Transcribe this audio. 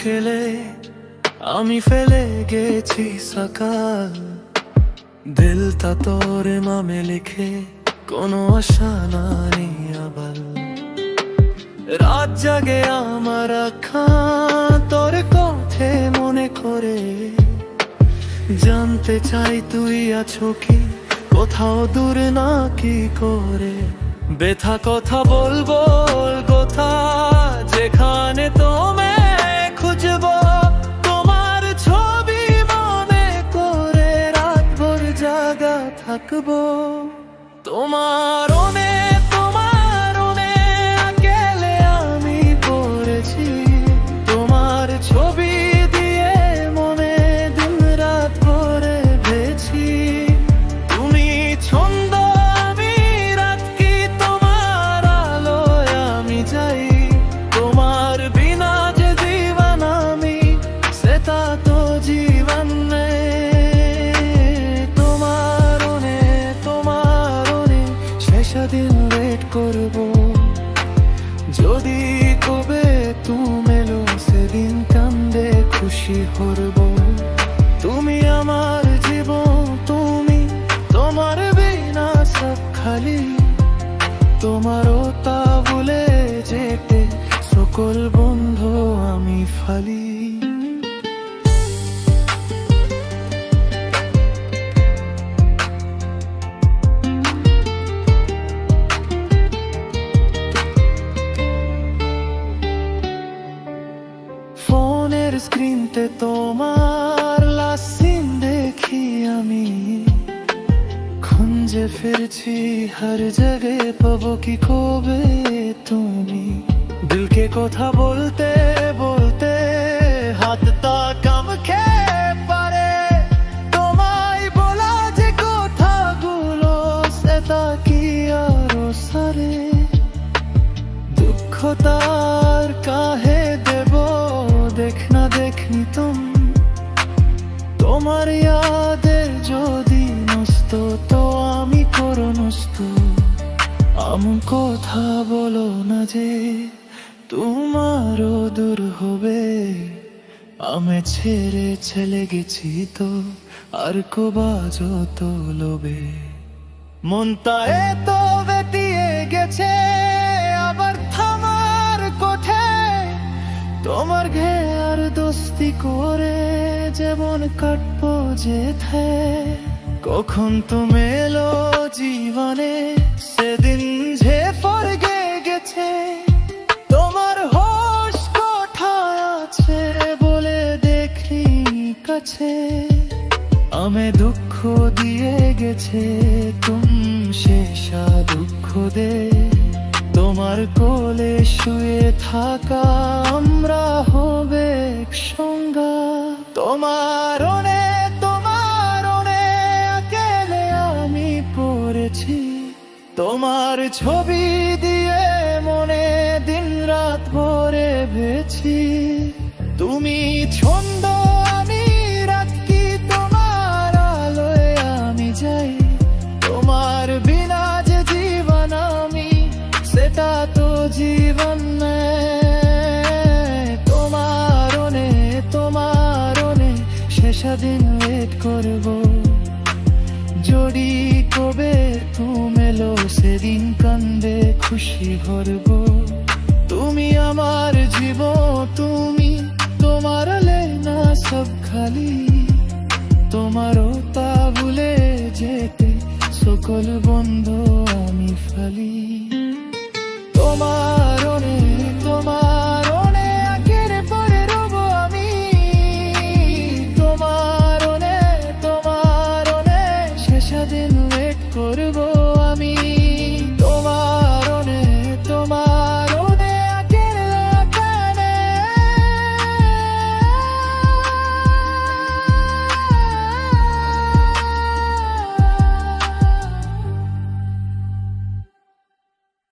বিকেলে আমি ফেলে গেছি সকাল, দিলটা তোরে মামে লিখে কোনো আশা নাই আবার। রাত জাগে আমার আঁখা তোর কথা মনে করে, জানতে চাই তুই আছো কি কোথাও দূর না কি করে। ব্যথা কথা বলবো কথা যেখানে তোমায় খুঁজবো, তোমার ছবি মনে করে রাত ভর জাগা থাকবো। তোমার আকেলে আমি পড়েছি, তোমার ছবি দিয়ে মনে দিন রাত ভরে ভেছি। তুমি ছন্দ আমি রাত কি তোমার আলোয় আমি যাই, তোমার বিনা যে জীবন আমি সেটা তো জীবন নেই। দিন ওয়েট করবো, যদি কবে তুমি এলো সেদিন কান্দে খুশি করব। তুমি আমার জীবন, তুমি তোমার বিনা সব খালি, তোমারও তা ভুলে যেতে সকল বন্ধু আমি ফালি। ফোনের স্ক্রিনতে তোমার লাস্ট সিন দেখি আমি, খুঁজে ফিরছি হর জায়গায় পাবো কি কবে তুমি। দিলকে কথা বলতে বলতে হাতটা কাম খেয়ে পারে, তোমায় বলা যে কথাগুলো সেটা কি আরো সারে। দুঃখ তার কাহে দেব দেখনা দেখনি তোমার ইয়াদের যদি নষ্ট তো আমি করো নষ্ট। এমন কথা বলো না যে তোমারও দূর হবে, আমি ছেড়ে চলে গেছি তো আর কোবা যত লোবে। মনটা এত বেটিয়ে গেছে আবার থামার কোথায়, তোমার ঘের দোস্তি করে জীবন কাটবো যেথায়। কখন তুমি এলো জীবনে সেদিন যে ফরগে গেছে, তোমার হোশ কোথায় আছে বলে দেখি কাছে। আমি দুঃখ দিয়ে গেছে তুমি শেষা দুঃখ দে, তোমার কোলে শুয়ে থাকা আমরা হবে সঙ্গা। তোমার আকেলে আমি পড়েছি, তোমার ছবি দিয়ে মনে দিন রাত ভরে ভেছি। তুমি ছন্দ আমি রাত কি তোমার আলোয় আমি যাই, তোমার বিনা যে জীবন আমি সেটা তো জীবন নেই। তোমার শেষা দিন ওয়েট করবো, যদি কবে তুমি এলো সেদিন কান্দে খুশি করব। তুমি আমার জীবন, তুমি তোমার লেনা সব খালি, তোমারও তা ভুলে যেতে সকল বন্ধু আমি ফালি।